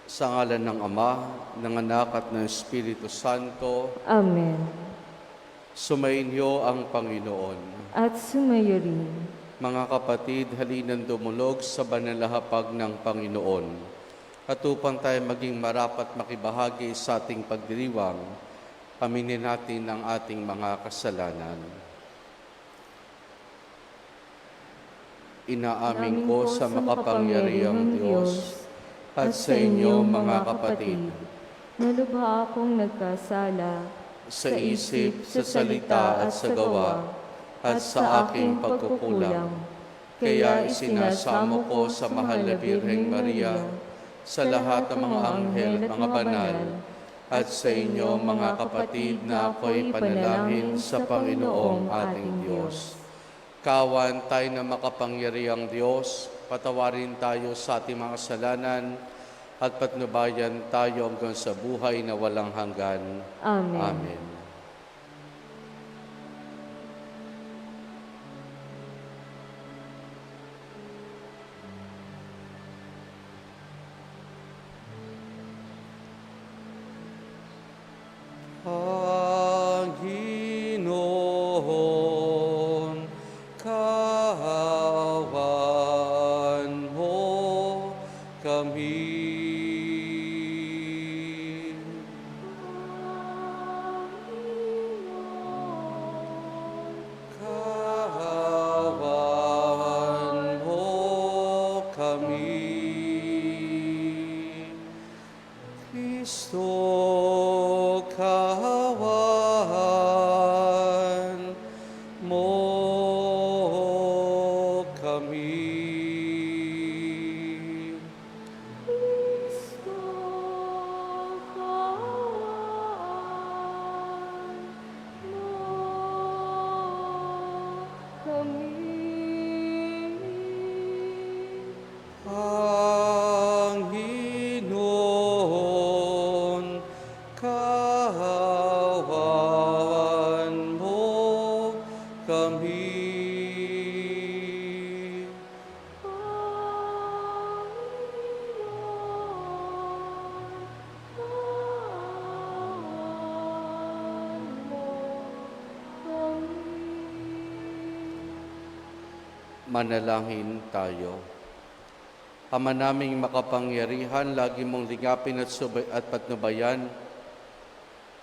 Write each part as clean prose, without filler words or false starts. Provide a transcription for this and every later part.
Sa ngalan ng Ama, ng Anak at ng Espiritu Santo. Amen. Sumainyo ang Panginoon. At sumayo rin. Mga kapatid, halinan dumulog sa banal na hapag ng Panginoon. At upang tayo maging marapat makibahagi sa ating pagdiriwang, aminin natin ang ating mga kasalanan. Inaamin ko sa makapangyarihang Diyos at sa inyo mga kapatid, na lubha akong nagkasala sa isip, sa salita at sa gawa, at sa aking pagkukulang. Kaya isinasamo ko sa mahal na Birheng Maria, sa lahat ng mga anghel at mga banal, at sa inyo mga kapatid na ako'y panalangin sa Panginoong ating Diyos. Kawan tayo na makapangyarihang Diyos, patawarin tayo sa ating mga kasalanan at patnubayan tayo hanggang sa buhay na walang hanggan. Amen. Amen. Panginoon, kawan mo kami. Kawan mo kami. Kristo, kawan mo kami. Kristo, kawan mo kami. Panginoon, kawan mo kami. Manalangin tayo. Ama naming makapangyarihan, lagi mong ligapin at patnubayan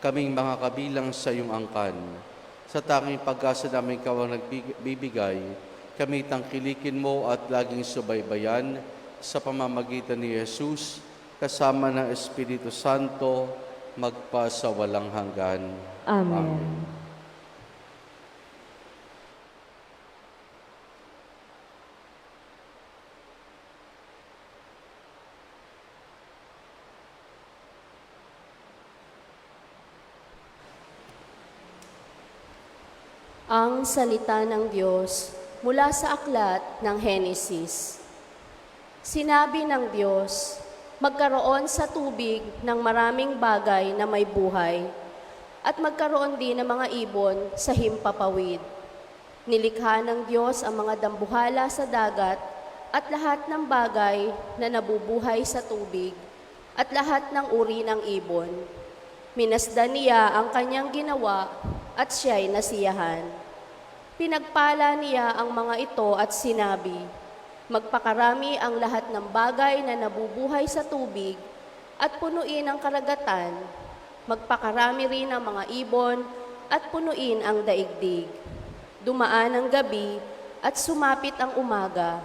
kaming mga kabilang sa iyong angkan. Sa tanging pag-asa namin ikaw ang nagbibigay, kami tangkilikin mo at laging subaybayan sa pamamagitan ni Jesus, kasama ng Espiritu Santo, magpa sa walang hanggan. Amen. Ang salita ng Diyos mula sa aklat ng Henesis. Sinabi ng Diyos, magkaroon sa tubig ng maraming bagay na may buhay, at magkaroon din ng mga ibon sa himpapawid. Nilikha ng Diyos ang mga dambuhala sa dagat at lahat ng bagay na nabubuhay sa tubig at lahat ng uri ng ibon. Minasdan niya ang kanyang ginawa at siya'y nasiyahan. Pinagpala niya ang mga ito at sinabi, magpakarami ang lahat ng bagay na nabubuhay sa tubig at punuin ang karagatan, magpakarami rin ang mga ibon at punuin ang daigdig. Dumaan ang gabi at sumapit ang umaga,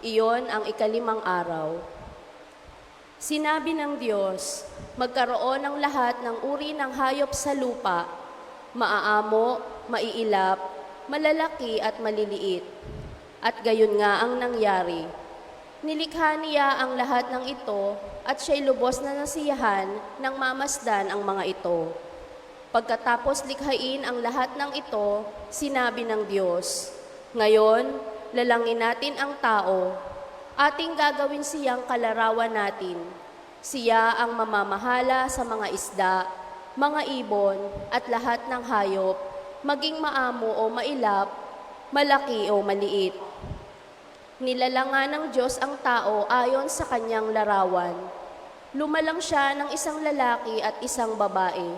iyon ang ikalimang araw. Sinabi ng Diyos, magkaroon ng lahat ng uri ng hayop sa lupa, maaamo, maiilap, malalaki at maliliit. At gayon nga ang nangyari. Nilikha niya ang lahat ng ito at siya'y lubos na nasiyahan nang mamasdan ang mga ito. Pagkatapos likhain ang lahat ng ito, sinabi ng Diyos, ngayon, lalangin natin ang tao, ating gagawin siyang kalarawan natin. Siya ang mamamahala sa mga isda, mga ibon at lahat ng hayop, maging maamo o mailap, malaki o maliit. Nilalangan ng Diyos ang tao ayon sa kanyang larawan. Lumalang siya ng isang lalaki at isang babae,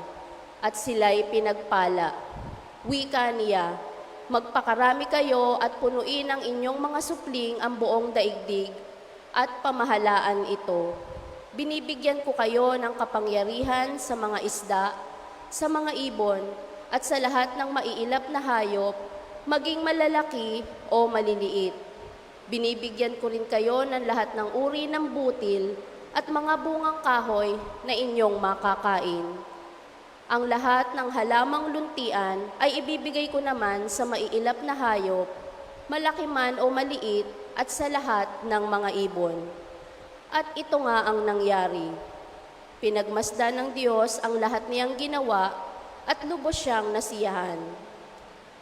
at sila'y pinagpala. Wika niya, magpakarami kayo at punuin ang inyong mga supling ang buong daigdig at pamahalaan ito. Binibigyan ko kayo ng kapangyarihan sa mga isda, sa mga ibon, at sa lahat ng maiilap na hayop, maging malalaki o maliliit. Binibigyan ko rin kayo ng lahat ng uri ng butil at mga bungang kahoy na inyong makakain. Ang lahat ng halamang luntian ay ibibigay ko naman sa maiilap na hayop, malaki man o maliit, at sa lahat ng mga ibon. At ito nga ang nangyari. Pinagmasdan ng Diyos ang lahat niyang ginawa at lubos siyang nasiyahan.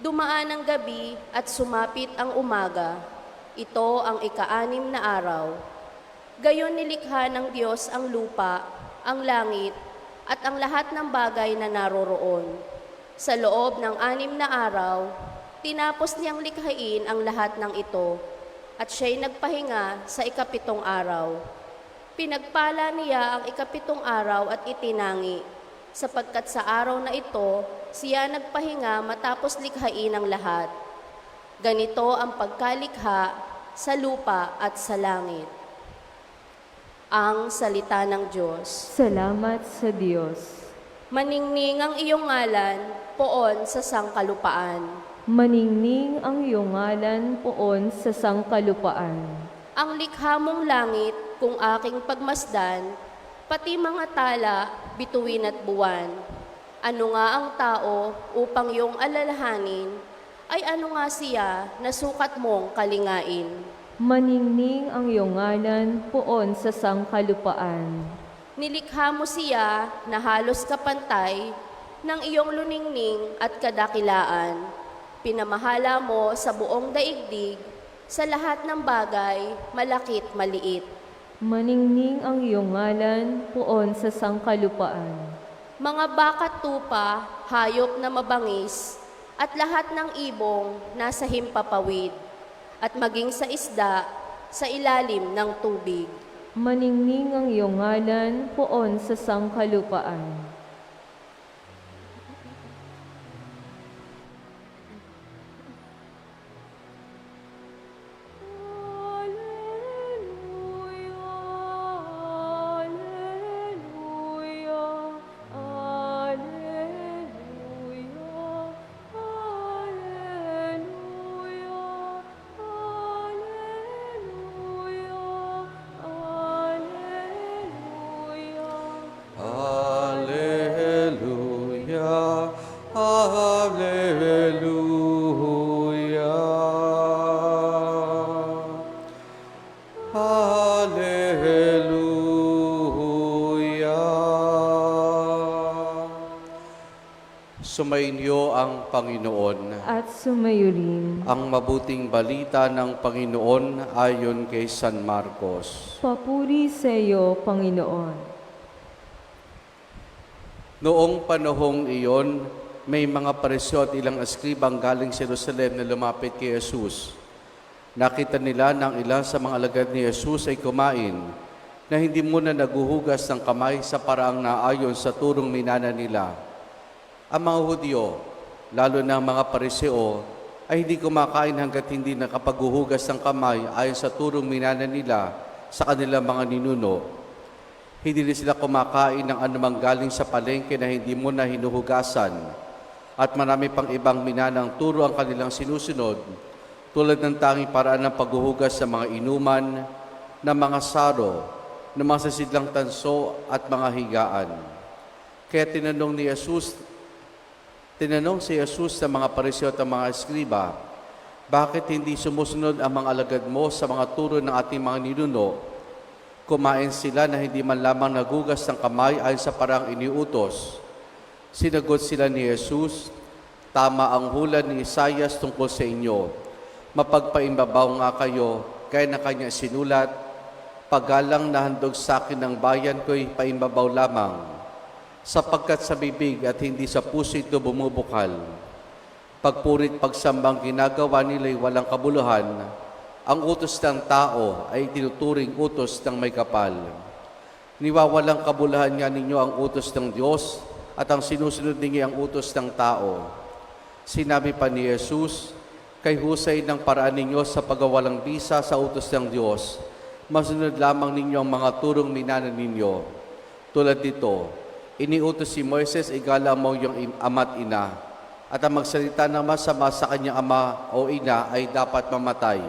Dumaan ang gabi at sumapit ang umaga. Ito ang ika-6 na araw. Gayon nilikha ng Diyos ang lupa, ang langit, at ang lahat ng bagay na naroroon. Sa loob ng 6 na araw, tinapos niyang likhain ang lahat ng ito, at siya'y nagpahinga sa ika-7 araw. Pinagpala niya ang ika-7 araw at itinangi, sapagkat sa araw na ito, siya nagpahinga matapos likhain ang lahat. Ganito ang pagkalikha sa lupa at sa langit. Ang salita ng Diyos. Salamat sa Diyos. Maningning ang iyong ngalan, poon sa sangkalupaan. Maningning ang iyong ngalan poon sa sangkalupaan. Ang likha mong langit, kung aking pagmasdan, pati mga tala, bituin at buwan. Ano nga ang tao upang iyong alalahanin, ay ano nga siya na sukat mong kalingain. Maningning ang iyong ngalan poon sa sangkalupaan. Nilikha mo siya na halos kapantay ng iyong luningning at kadakilaan. Pinamahala mo sa buong daigdig, sa lahat ng bagay, malakit maliit. Maningning ang iyong ngalan poon sa sangkalupaan. Mga bakat tupa, hayop na mabangis, at lahat ng ibong nasa himpapawid, at maging sa isda sa ilalim ng tubig. Maningning ang iyong ngalan poon sa sangkalupaan. Hallelujah, hallelujah, hallelujah. Sumainyo ang Panginoon. At sumayo rin. Ang mabuting balita ng Panginoon ayon kay San Marcos. Papuri sa iyo, Panginoon. Noong panahong iyon, may mga pariseo at ilang askribang galing sa Jerusalem na lumapit kay Jesus. Nakita nila ng ilan sa mga alagad ni Jesus ay kumain, na hindi muna naguhugas ng kamay sa paraang naayon sa turong minana nila. Ang mga Hudyo, lalo na ang mga pariseo, ay hindi kumakain hanggat hindi nakapaghuhugas ng kamay ayon sa turong minana nila sa kanilang mga ninuno. Hindi rin sila kumakain ng anumang galing sa palengke na hindi mo na hinuhugasan. At marami pang ibang minanang turo ang kanilang sinusunod, tulad ng tanging paraan ng paghuhugas sa mga inuman, ng mga saro, ng mga sasidlang tanso at mga higaan. Kaya tinanong si Jesus sa mga pariseo at mga eskriba, bakit hindi sumusunod ang mga alagad mo sa mga turo ng ating mga ninuno? Kumain sila na hindi man lamang nagugas ng kamay ayon sa parang iniutos. Sinagot sila ni Jesus, tama ang hula ni Isaias tungkol sa inyo. Mapagpaimbabaw nga kayo, kaya na kanya sinulat, paggalang na handog sa akin ng bayan ko'y paimbabaw lamang, sapagkat sa bibig at hindi sa puso ito bumubukal. Pagpurit pagsambang ginagawa nila'y walang kabuluhan, ang utos ng tao ay tinuturing utos ng may kapal. Niwawalang kabuluhan nga ninyo ang utos ng Diyos at ang sinusunod ninyo ang utos ng tao. Sinabi pa ni Jesus, kay husay ng paraan ninyo sa pagwawalang bisa sa utos ng Diyos, masunod lamang ninyo ang mga turong minana ninyo. Tulad dito, iniutos si Moises, igala mo yung ama't ina, at ang magsalita ng masama sa kanyang ama o ina ay dapat mamatay.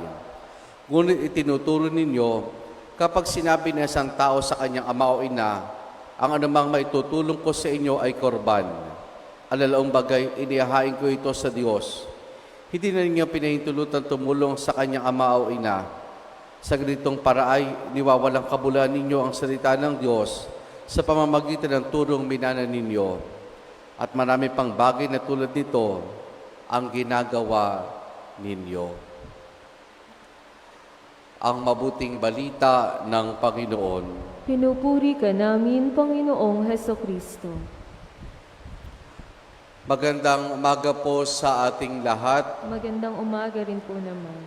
Ngunit itinuturo ninyo, kapag sinabi ng isang tao sa kanyang ama o ina, ang anumang maitutulong ko sa inyo ay korban. Alalaong bagay, inihahain ko ito sa Diyos. Hindi na ninyo pinahintulutan tumulong sa kanyang ama o ina. Sa ganitong paraay, niwawalang kabuluhan ninyo ang salita ng Diyos sa pamamagitan ng turong minana ninyo. At marami pang bagay na tulad nito ang ginagawa ninyo. Ang mabuting balita ng Panginoon. Pinupuri ka namin, Panginoong Hesukristo. Magandang umaga po sa ating lahat. Magandang umaga rin po naman.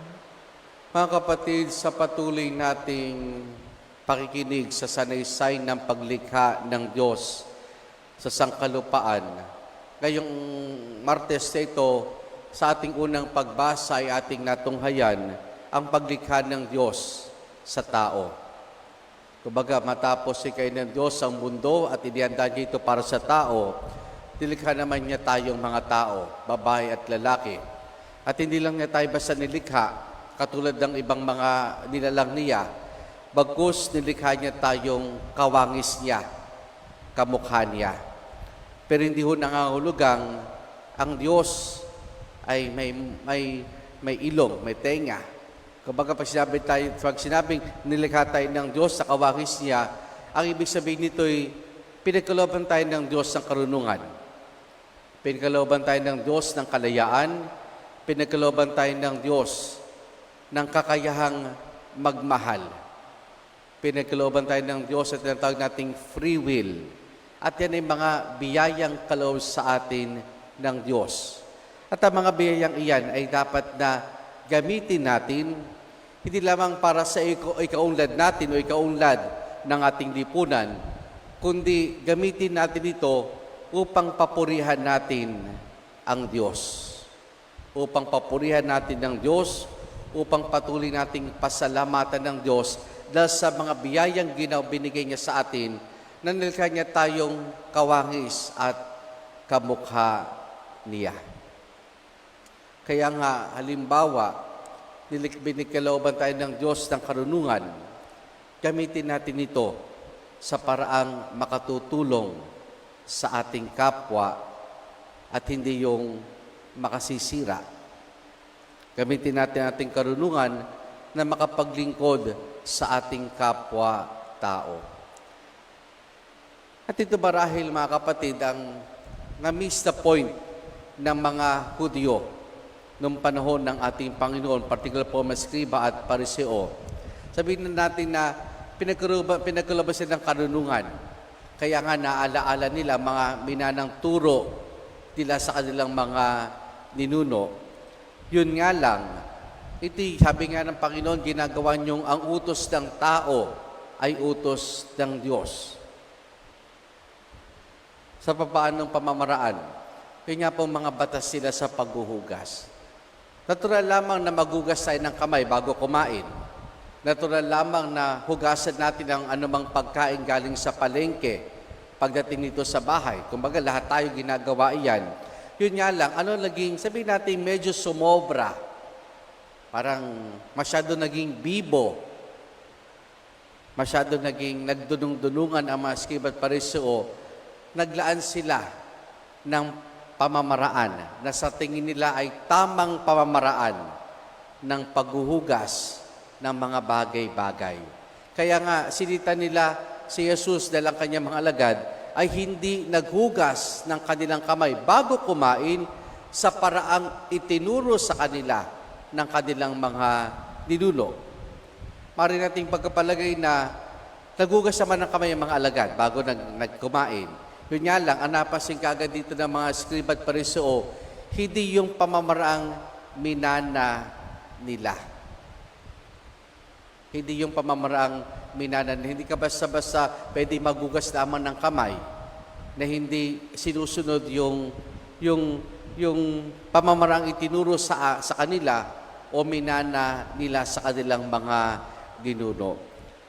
Mga kapatid, sa patuloy nating pakikinig sa sanaysay ng paglikha ng Diyos sa sangkalupaan. Ngayong Martes na ito, sa ating unang pagbasa ay ating natunghayan ang paglikha ng Diyos sa tao. Kumbaga, matapos ikay ng Diyos ang mundo at inihanda niya ito para sa tao, nilikha naman niya tayong mga tao, babae at lalaki. At hindi lang niya tayo basta nilikha, katulad ng ibang mga nilalang niya, bagkus nilikha niya tayong kawangis niya, kamukha niya. Pero hindi ho nangangahulugang ang Diyos ay may ilong, may tenga. Kumbaga pag sinabing nilikha tayo ng Diyos sa kawangis niya, ang ibig sabihin nito ay pinagkalooban tayo ng Diyos ng karunungan. Pinagkalooban tayo ng Diyos ng kalayaan, pinagkalooban tayo ng Diyos ng kakayahang magmahal. Pinagkalooban tayo ng Diyos at tinatawag nating free will. At yan ay mga biyayang kaloob sa atin ng Diyos. At ang mga biyayang iyan ay dapat na gamitin natin, hindi lamang para sa ikaunlad natin o ikaunlad ng ating lipunan, kundi gamitin natin ito upang papurihan natin ang Diyos. Upang papurihan natin ng Diyos, upang patuloy nating pasalamatan ng Diyos dahil sa mga biyayang binigay niya sa atin na nilikha niya tayong kawangis at kamukha niya. Kaya nga, halimbawa, binigkalooban tayo ng Diyos ng karunungan, gamitin natin ito sa paraang makatutulong sa ating kapwa at hindi yung makasisira. Gamitin natin ating karunungan na makapaglingkod sa ating kapwa-tao. At ito marahil, mga kapatid, ang na-miss na point ng mga Hudyo noong panahon ng ating Panginoon, particular po mga Skriba at Pariseo. Sabihin natin na pinagkalooban sila ng karunungan. Kaya nga naalaala nila mga minanang turo nila sa kanilang mga ninuno. Yun nga lang, ito sabi nga ng Panginoon, ginagawa niyong ang utos ng tao ay utos ng Diyos. Sa papaanong pamamaraan, yun nga po mga batas sila sa paghuhugas. Natural lamang na maghugas tayo ng kamay bago kumain. Natural lamang na hugasan natin ang anumang pagkain galing sa palengke pagdating nito sa bahay. Kumbaga, lahat tayo ginagawa iyan. Yun nga lang, sabihin natin medyo sumobra. Parang masyado naging bibo. Masyado naging nagdunong-dunungan ang mga Skriba at Pariseo. Naglaan sila ng pamamaraan na sa tingin nila ay tamang pamamaraan ng paghuhugas ng mga bagay-bagay. Kaya nga, sinita nila si Jesus dahil ang kanyang mga alagad ay hindi naghugas ng kanilang kamay bago kumain sa paraang itinuro sa kanila ng kanilang mga ninuno. Mari nating pagkapalagay na naghugas naman ng kamay ang mga alagad bago nagkumain. Yun nga lang, ang napansin kaagad dito ng mga Skriba at Pariseo, hindi yung pamamaraang minana nila. Hindi yung pamamaraang minana, na hindi ka basta-basta pwede magugas lamang ng kamay, na hindi sinusunod yung pamamarang itinuro sa kanila o minana nila sa kanilang mga ginuno.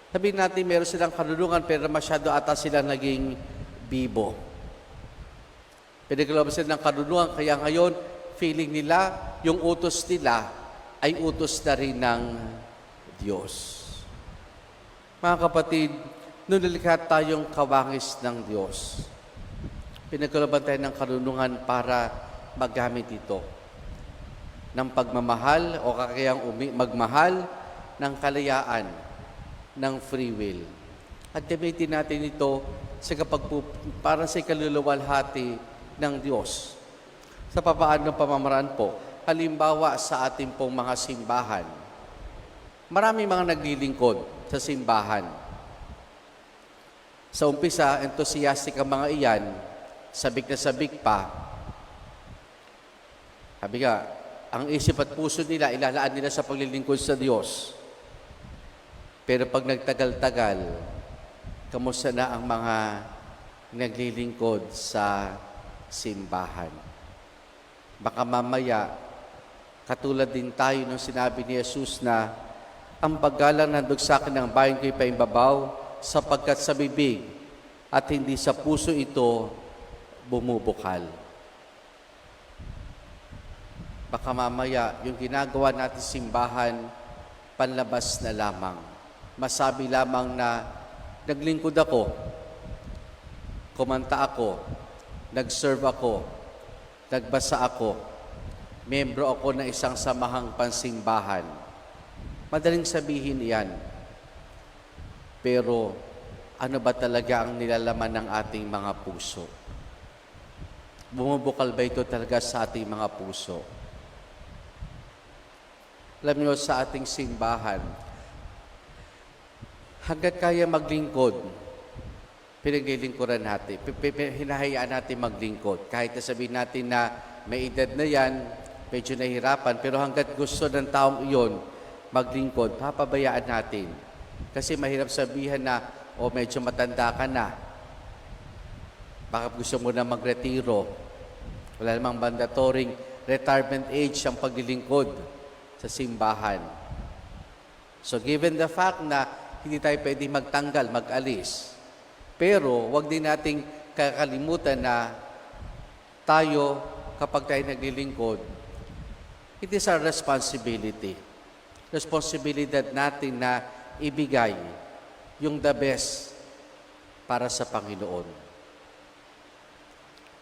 Sabihin natin, meron silang karunungan pero masyado ata sila naging bibo. Pinagkalabas sila ng karunungan, kaya ngayon, feeling nila, yung utos nila ay utos na rin ng Diyos. Mga kapatid, nung nilikha tayong kawangis ng Diyos, pinagkalaban tayo ng karunungan para magamit ito ng pagmamahal o kakayang magmahal ng kalayaan ng free will. At gamitin natin ito para sa ikaluluwalhati ng Diyos. Sa papaano ng pamamaraan po, halimbawa sa ating pong mga simbahan, marami mga naglilingkod sa simbahan. Sa umpisa, enthusiastic ang mga iyan, sabik na sabik pa. Sabi nga, ang isip at puso nila, ilalaan nila sa paglilingkod sa Diyos. Pero pag nagtagal-tagal, kamusta na ang mga naglilingkod sa simbahan? Baka mamaya, katulad din tayo nung sinabi ni Jesus na, ang paggalang nandog sa akin ng bayan ko'y paimbabaw, sapagkat sa bibig at hindi sa puso ito bumubukal. Baka mamaya, yung ginagawa natin simbahan, panlabas na lamang. Masabi lamang na, naglingkod ako, kumanta ako, nag-serve ako, nagbasa ako, membro ako ng isang samahang pansimbahan. Madaling sabihin iyan. Pero, ano ba talaga ang nilalaman ng ating mga puso? Bumubukal ba ito talaga sa ating mga puso? Alam niyo, sa ating simbahan, hanggat kaya maglingkod, pinaglilingkuran natin, hinahayaan natin maglingkod. Kahit sabihin natin na may edad na yan, medyo nahihirapan, pero hanggat gusto ng taong iyon maglingkod, papabayaan natin. Kasi mahirap sabihan na, medyo matanda ka na. Baka gusto mo na magretiro. Wala namang mandatory retirement age ang paglilingkod sa simbahan. So given the fact na hindi tayo pwede magtanggal, mag-alis, pero wag din nating kakalimutan na tayo, kapag tayo naglilingkod, it is our responsibility. Responsibilidad natin na ibigay yung the best para sa Panginoon.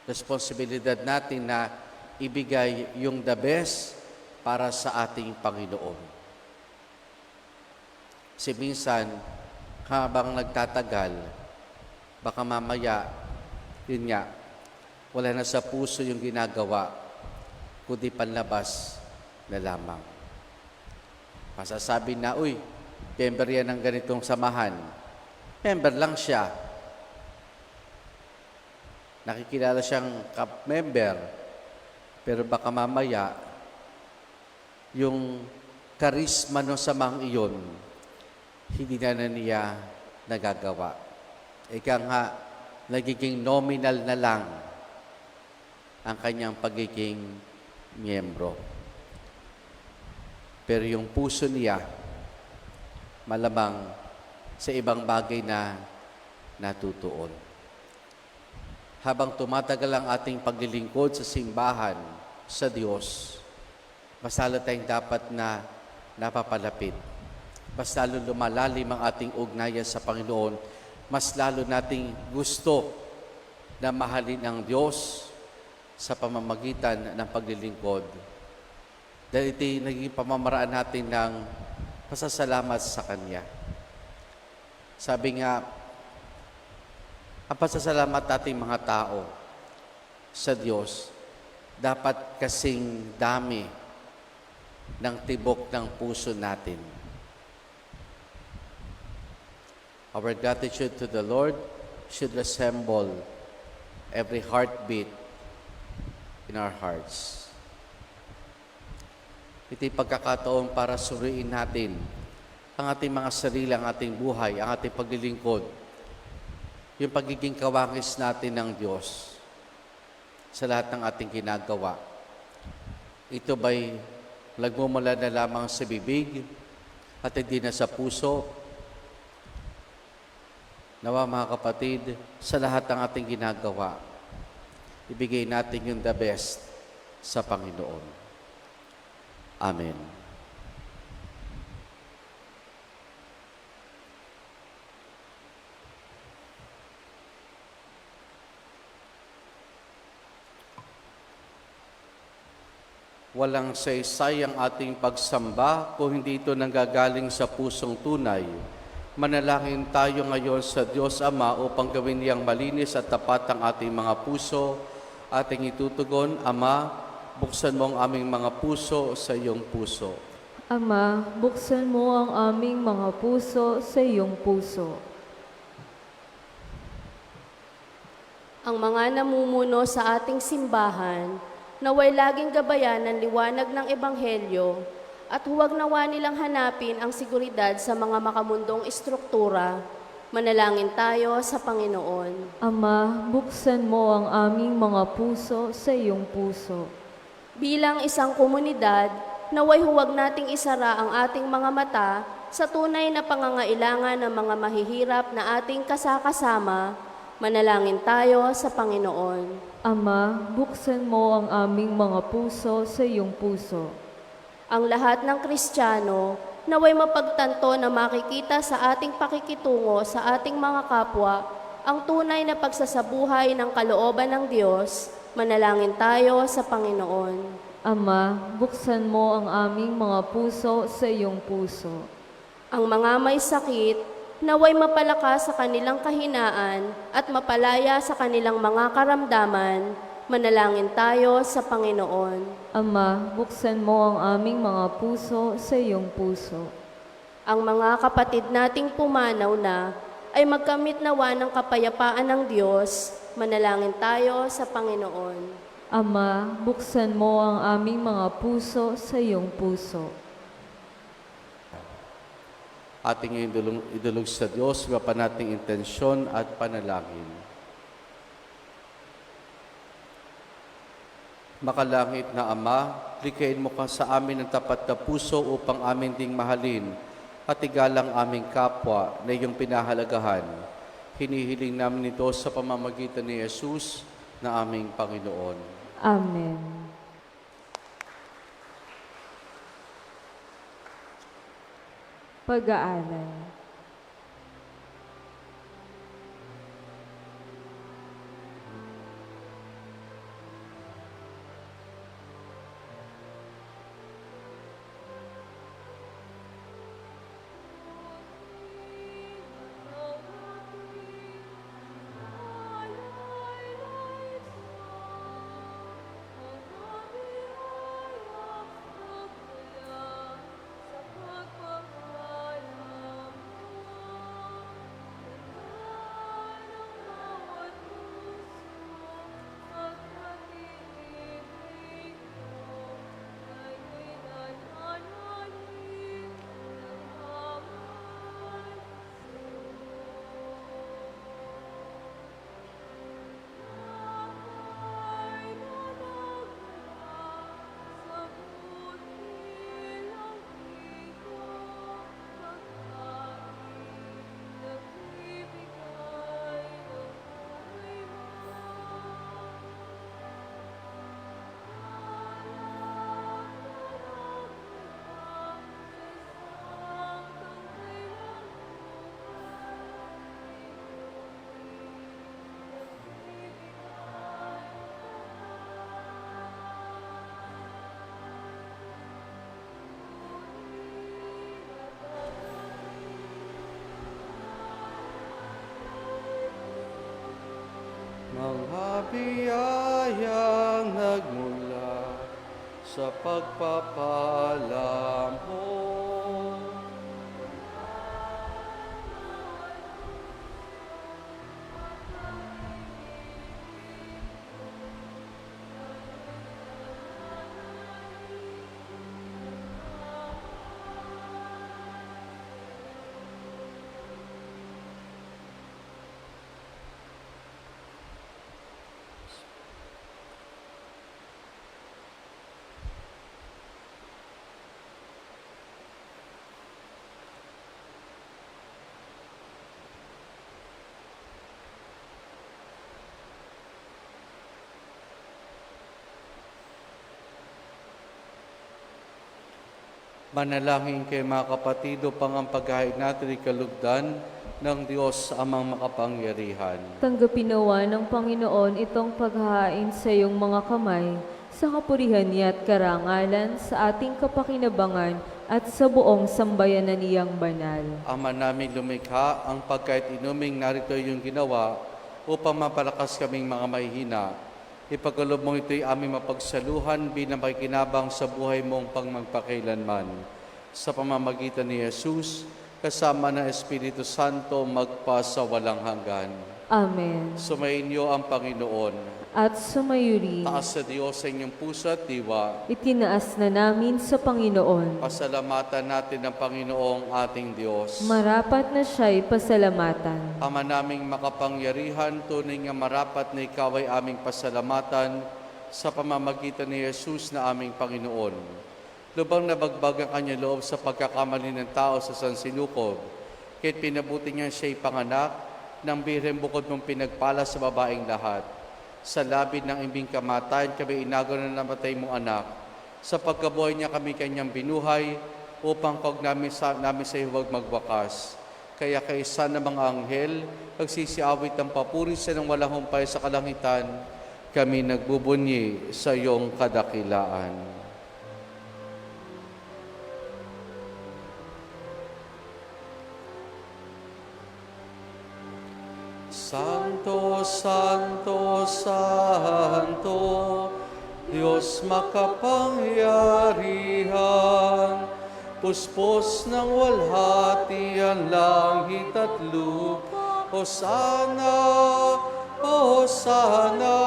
Responsibilidad natin na ibigay yung the best para sa ating Panginoon. Kasi minsan, habang nagtatagal, baka mamaya, yun nga, wala na sa puso yung ginagawa, kundi panlabas na lamang. Masasabi na, member yan ng ganitong samahan. Member lang siya. Nakikilala siyang member, pero baka mamaya, yung karisma ng samang iyon, hindi na niya nagagawa. Ika nga, nagiging nominal na lang ang kanyang pagiging miyembro. Pero yung puso niya, malamang sa ibang bagay na natutuon. Habang tumatagal ang ating paglilingkod sa simbahan, sa Diyos, mas lalo tayong dapat na napapalapit. Mas lalo lumalalim ang ating ugnayan sa Panginoon. Mas lalo nating gusto na mahalin ang Diyos sa pamamagitan ng paglilingkod. Dahil ito naging pamamaraan natin ng pasasalamat sa Kanya. Sabi nga, ang pasasalamat nating mga tao sa Diyos, dapat kasing dami ng tibok ng puso natin. Our gratitude to the Lord should resemble every heartbeat in our hearts. Ito'y pagkakataon para suriin natin ang ating mga sarili, ang ating buhay, ang ating paglilingkod, yung pagiging kawangis natin ng Diyos sa lahat ng ating ginagawa. Ito ba'y nagmumula na lamang sa bibig at hindi na sa puso? Nawa mga kapatid, sa lahat ng ating ginagawa, ibigay natin yung the best sa Panginoon. Amen. Walang saysay ang ating pagsamba kung hindi ito nanggagaling sa pusong tunay. Manalangin tayo ngayon sa Diyos Ama upang gawin niyang malinis at tapat ang ating mga puso. Ating itutugon, Ama, buksan mo ang aming mga puso sa iyong puso. Ama, buksan mo ang aming mga puso sa iyong puso. Ang mga namumuno sa ating simbahan, naway laging gabayan ng liwanag ng Ebanghelyo at huwag nawa nilang hanapin ang seguridad sa mga makamundong estruktura. Manalangin tayo sa Panginoon. Ama, buksan mo ang aming mga puso sa iyong puso. Bilang isang komunidad, naway huwag nating isara ang ating mga mata sa tunay na pangangailangan ng mga mahihirap na ating kasakasama. Manalangin tayo sa Panginoon. Ama, buksan mo ang aming mga puso sa iyong puso. Ang lahat ng Kristiyano, naway mapagtanto na makikita sa ating pakikitungo sa ating mga kapwa ang tunay na pagsasabuhay ng kalooban ng Diyos. Manalangin tayo sa Panginoon. Ama, buksan mo ang aming mga puso sa iyong puso. Ang mga may sakit, naway mapalakas sa kanilang kahinaan at mapalaya sa kanilang mga karamdaman. Manalangin tayo sa Panginoon. Ama, buksan mo ang aming mga puso sa iyong puso. Ang mga kapatid nating pumanaw na ay magkamit nawa ng kapayapaan ng Diyos. Manalangin tayo sa Panginoon. Ama, buksan mo ang aming mga puso sa iyong puso. Ating idulog sa Diyos, iba pa nating intensyon at panalangin. Makalangit na Ama, likayin mo ka sa amin ng tapat na puso upang amin ding mahalin at igalang aming kapwa na iyong pinahalagahan. Hinihiling namin ito sa pamamagitan ni Jesus na aming Panginoon. Amen. Pag-aaral. Mga biyayang nagmula sa pagpapala mo. Manalangin kay mga kapatid upang ang paghahain natin ay kalugdan ng Diyos amang makapangyarihan. Tanggapin nawa ng Panginoon itong paghahain sa iyong mga kamay, sa kapurihan niya at karangalan, sa ating kapakinabangan at sa buong sambayanan niyang banal. Ama namin lumikha, ang pagkait inuming narito yung ginawa upang mapalakas kaming mga mahihina. Ipagkaloob mong ito'y aming mapagsaluhan bilang pakikinabang sa buhay mong pangmagpakailanman. Sa pamamagitan ni Jesus, kasama ng Espiritu Santo, magpa sa walang hanggan. Amen. Sumainyo ang Panginoon. At sumayuri, Taas sa Diyos sa inyong puso at diwa. itinaas na namin sa Panginoon. Pasalamatan natin ang Panginoong ating Diyos. Marapat na siya'y pasalamatan. Ama naming makapangyarihan, tunay nga marapat na ikaw ay aming pasalamatan sa pamamagitan ni Jesus na aming Panginoon. Lubang nabagbag ang kanyang loob sa pagkakamali ng tao sa sansinukob, kahit pinabuti niya siya'y panganak ng birhen bukod mong pinagpala sa babaeng lahat. Sa labid ng imbing kamatayan, kami inago na namatay mong anak. Sa pagkabuhay niya kami kanyang binuhay, upang kog namin sa huwag magwakas. Kaya kaisa ng mga anghel, pagsisiawit ng papuri sa ng walang humpay sa kalangitan, kami nagbubunyi sa iyong kadakilaan. Santo, Santo, Santo, Diyos makapangyarihan, puspos ng walhati ang langit at lupa. Hosana, Hosana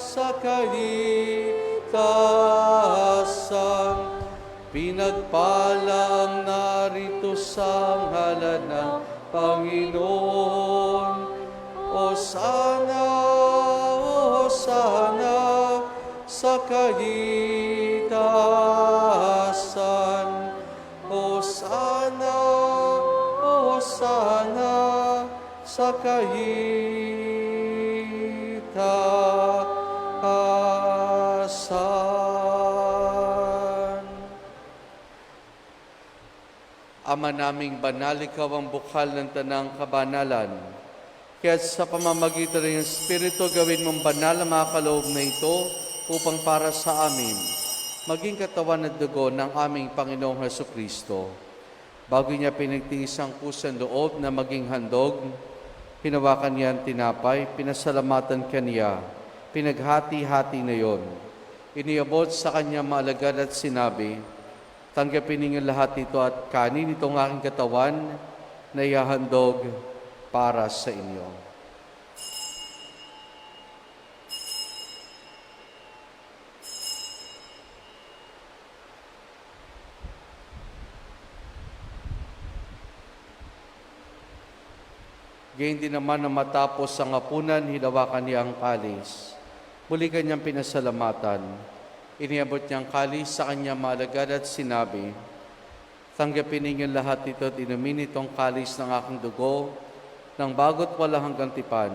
sa kaitaasan. Pinagpala ang narito sa ngalan ng Panginoon. Hosana, Hosana sa kaitaasan. Hosana, Hosana sa kaitaasan. Ama naming banal, ikaw ang bukal ng tanang kabanalan. Kaya sa pamamagitan ng Espiritu, gawin mong banal ang mga kaloob na ito upang para sa amin, maging katawan at dugo ng aming Panginoong Hesukristo. Bago niya pinagtiis ang kusang loob na maging handog, hinawakan niya ang tinapay, pinasalamatan kaniya, pinaghati-hati na yon. Iniabot sa kanya maalagad at sinabi, tanggapin ninyo lahat ito at kanin itong aking katawan na ihahandog para sa inyo. Gayon din naman na matapos ang hapunan, hinawakan niya ang kalis. Muli kanyang pinasalamatan. Iniabot niya ang kalis sa kanyang maalagad at sinabi, tanggapin ninyo lahat ito at inumin itong kalis ng aking dugo, ng bago't walang hanggang tipan.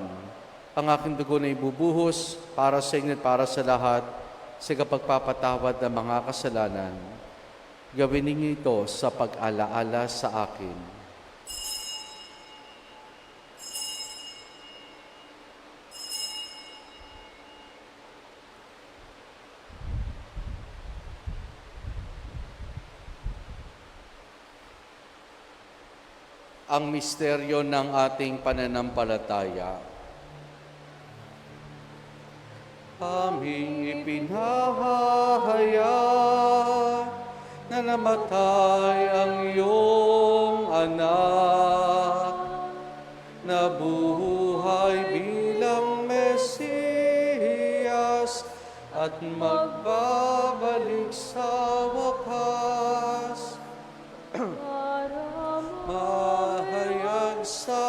Ang aking dugo na ibubuhos para sa inyo at para sa lahat sa kapagpapatawad ng mga kasalanan. Gawin ninyo ito sa pag-alaala sa akin. Ang misteryo ng ating pananampalataya. Aming ipinahahaya na namatay ang iyong anak, na buhay bilang Mesiyas at magbabalik sa wakas. Mahayag sa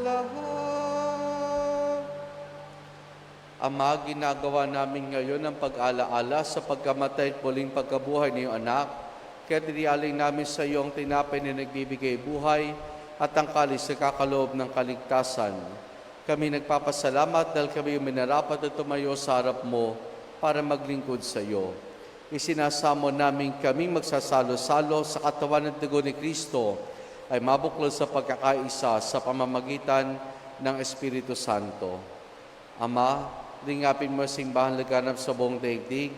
lahat. Ama, ginagawa namin ngayon ang pag-alaala sa pagkamatay at muling pagkabuhay ng iyong anak. Kaya tinialing namin sa iyo ang tinapay na nagbibigay buhay at ang kalis na kakaloob ng kaligtasan. Kami nagpapasalamat dahil kami minarapat at tumayo sa harap mo para maglingkod sa iyo. isinasamo namin kaming magsasalo-salo sa katawan ng dugo ni Kristo ay mabuklod sa pagkakaisa sa pamamagitan ng Espiritu Santo. Ama, lingapin mo ang simbahan laganap sa buong daigdig.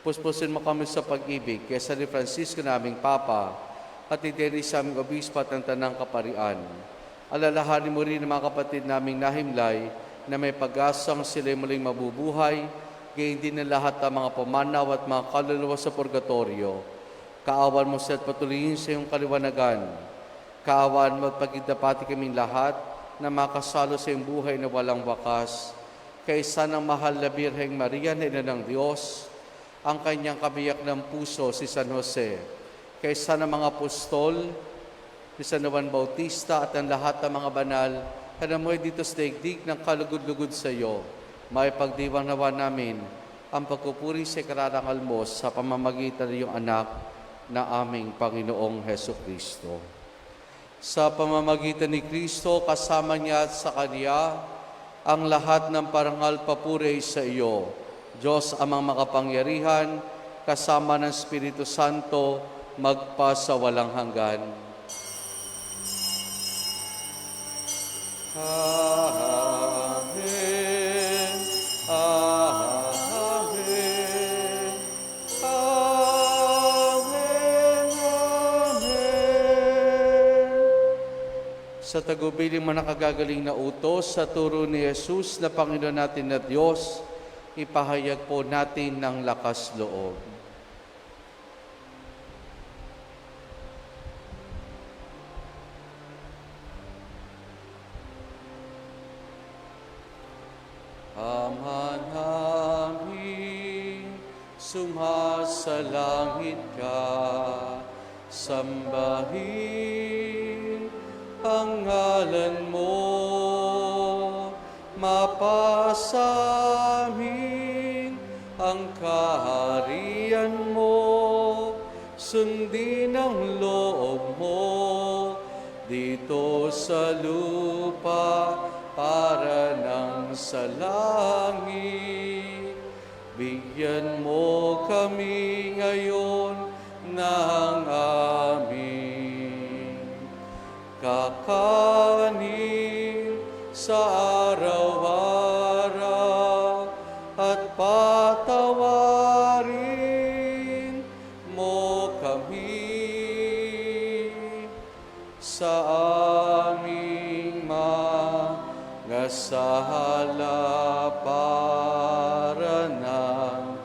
Puspusin mo kami sa pag-ibig kaysa ni Francisco naming Papa at ni Dennis sa aming obispo at ng Tanang Kaparian. Alalahanin mo rin ang mga kapatid naming nahimlay na may pag-asang sila'y muling mabubuhay, gayon din ang lahat ng mga pumanaw at mga kaluluwa sa purgatorio. Kaawan mo siya at patuloyin sa iyong kaliwanagan. Kaawan mo at pagkidapati kaming lahat na makasalo sa iyong buhay na walang wakas. Kaysa ng mahal na Birheng Maria na Ina ng Diyos, ang kanyang kabiyak ng puso si San Jose, kaysa ng mga apostol, ni San Juan Bautista at ang lahat ng mga banal na namuhay dito sa daigdig ng kalugod-lugod sa iyo, may pagdiwang nawa namin ang pagpupuri sa ikarangal mo sa pamamagitan ng iyong anak na aming Panginoong Heso Kristo. Sa pamamagitan ni Kristo, kasama niya at sa Kanya, ang lahat ng parangal papuri sa iyo, Diyos amang makapangyarihan, kasama ng Espiritu Santo, magpa sa walang hanggan. Amen. Amen. Amen. Amen. Sa tagubiling mga nakagagaling na utos, sa turo ni Jesus na Panginoon natin na Diyos, ipahayag po natin ng lakas loob. Ama namin, sumasalangit ka, sambahin ang ngalan mo, mapasa amin ang kaharian mo, sundin ang loob mo dito sa lupa para nang sa langit. Bigyan mo kami ngayon ng aming kakanin sa araw-araw at patawarin mo kami sa aming mga sala para ng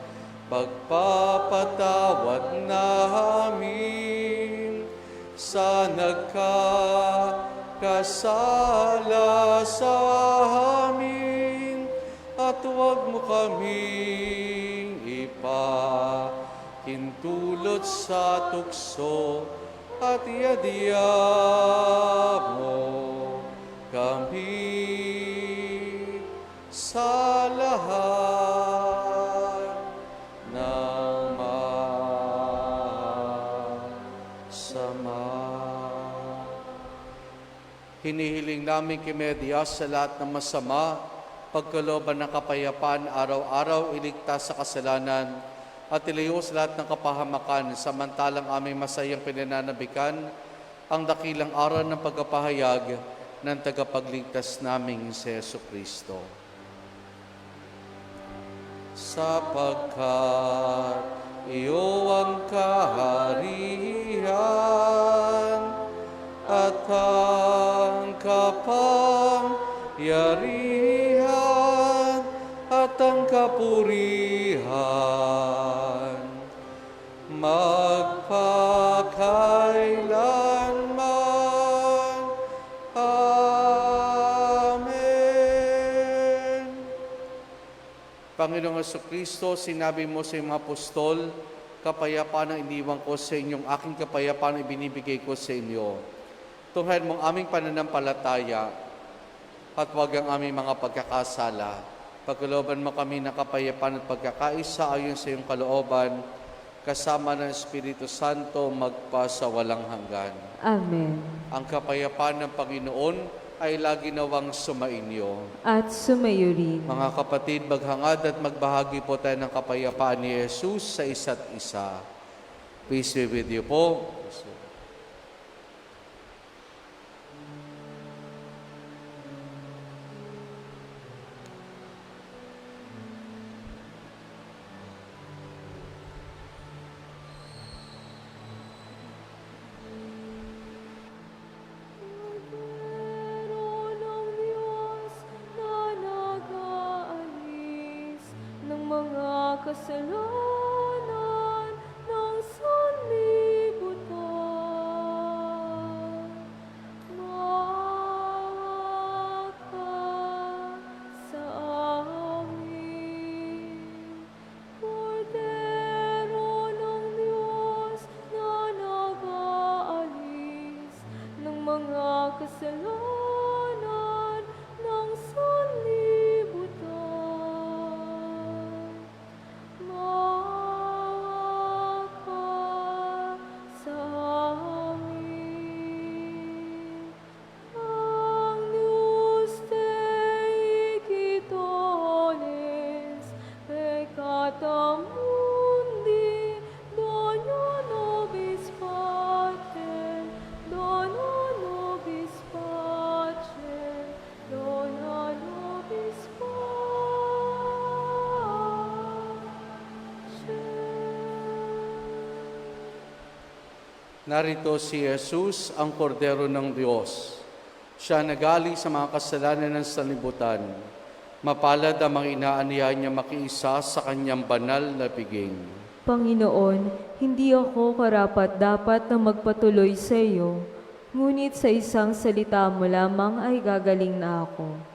pagpapatawad namin sa nagkakasala sa amin, at huwag mo kaming ipahintulot sa tukso, at iadya mo kami sa lahat ng masama. Hinihiling namin kay Media sa lahat ng masama, pagkalooban ng kapayapaan, araw-araw iligtas sa kasalanan, at ilayo sa lahat ng kapahamakan, samantalang aming masayang pinananabikan ang dakilang araw ng pagkapahayag ng tagapagligtas naming si Yesu Kristo. Sapagkat iyo ang kaharian at ang kapangyarihan at ang kapurihan magpakailanman. Amen. Panginoong Jesucristo, sinabi mo sa iyong mga apostol, kapayapaan ang iniwan ko sa inyong aking kapayapaan ang ibinibigay ko sa inyo. Tunghayan mong aming pananampalataya at huwag ang aming mga pagkakasala. Pagkalooban mo kami ng kapayapaan at pagkakaisa ayon sa iyong kalooban, kasama ng Espiritu Santo magpa sa walang hanggan. Amen. Ang kapayapaan ng Panginoon ay lagi nawang sumainyo. at sumayo rin. Mga kapatid, maghangad at magbahagi po tayo ng kapayapaan ni Jesus sa isa't isa. Peace be with you po. Cordero ng Diyos na nag-aalis ng mga kasalanan ng sanlibutan. Maawa ka sa amin. Cordero ng Diyos na nag-aalis ng mga kasalanan ng sanlibutan. Maawa ka sa amin. Agnus Dei quitones, peccata mundi, dona nobis pacem, dona nobis pacem, dona nobis pacem. Narito si Jesus, ang kordero ng Diyos. Siya nagali sa mga kasalanan ng sanlibutan. Mapalad ang mga inaaniya niya makiisa sa kanyang banal na piging. Panginoon, hindi ako karapat-dapat na magpatuloy sa iyo, ngunit sa isang salita mo lamang ay gagaling na ako.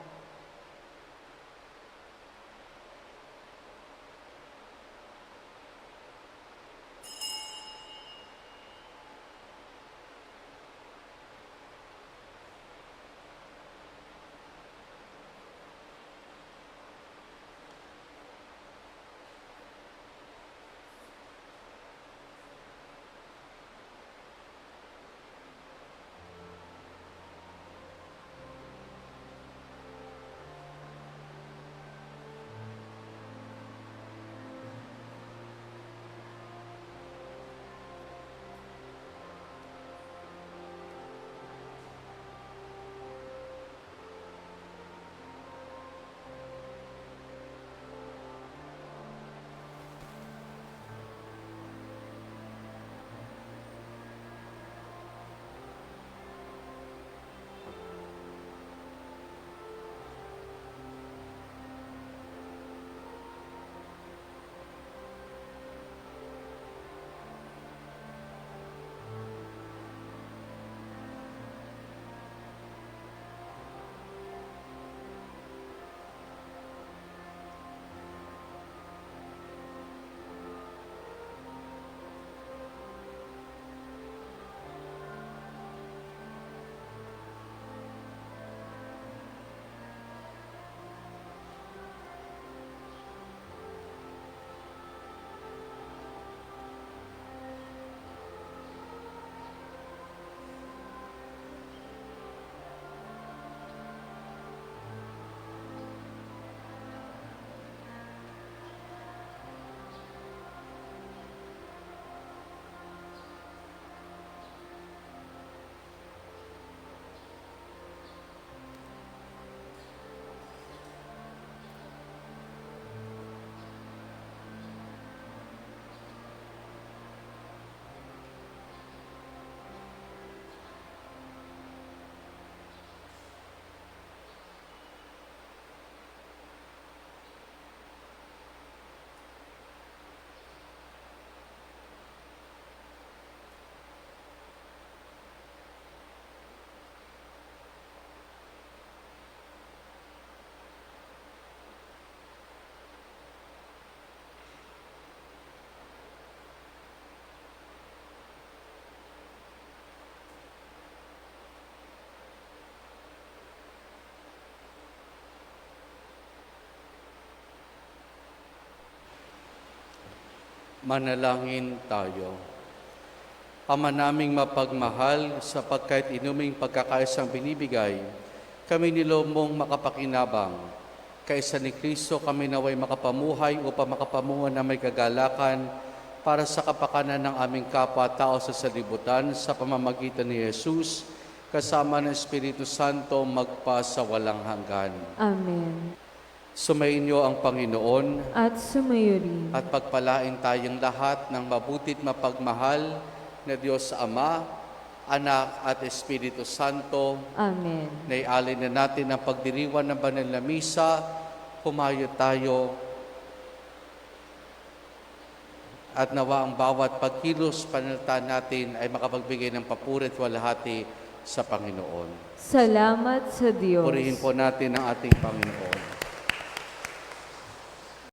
Manalangin tayo. Ama naming mapagmahal, sapagkat inuming pagkakaisang binibigay kami nilomong makapakinabang. Kaisa ni Kristo kami naway makapamuhay upang makapamunga na may kagalakan para sa kapakanan ng aming kapwa-tao sa salibutan sa pamamagitan ni Jesus, kasama ng Espiritu Santo magpa sa walang hanggan. Amen. Sumainyo ang Panginoon At sumayo rin. at pagpalain tayong lahat ng mabutit mapagmahal na Diyos Ama, Anak at Espiritu Santo. Amen. Naialin na natin ang pagdiriwang ng banal na misa. Humayo tayo at nawa ang bawat pagkilos panalita natin ay makapagbigay ng papuri at walhati sa Panginoon. Salamat sa Diyos. Purihin po natin ang ating Panginoon.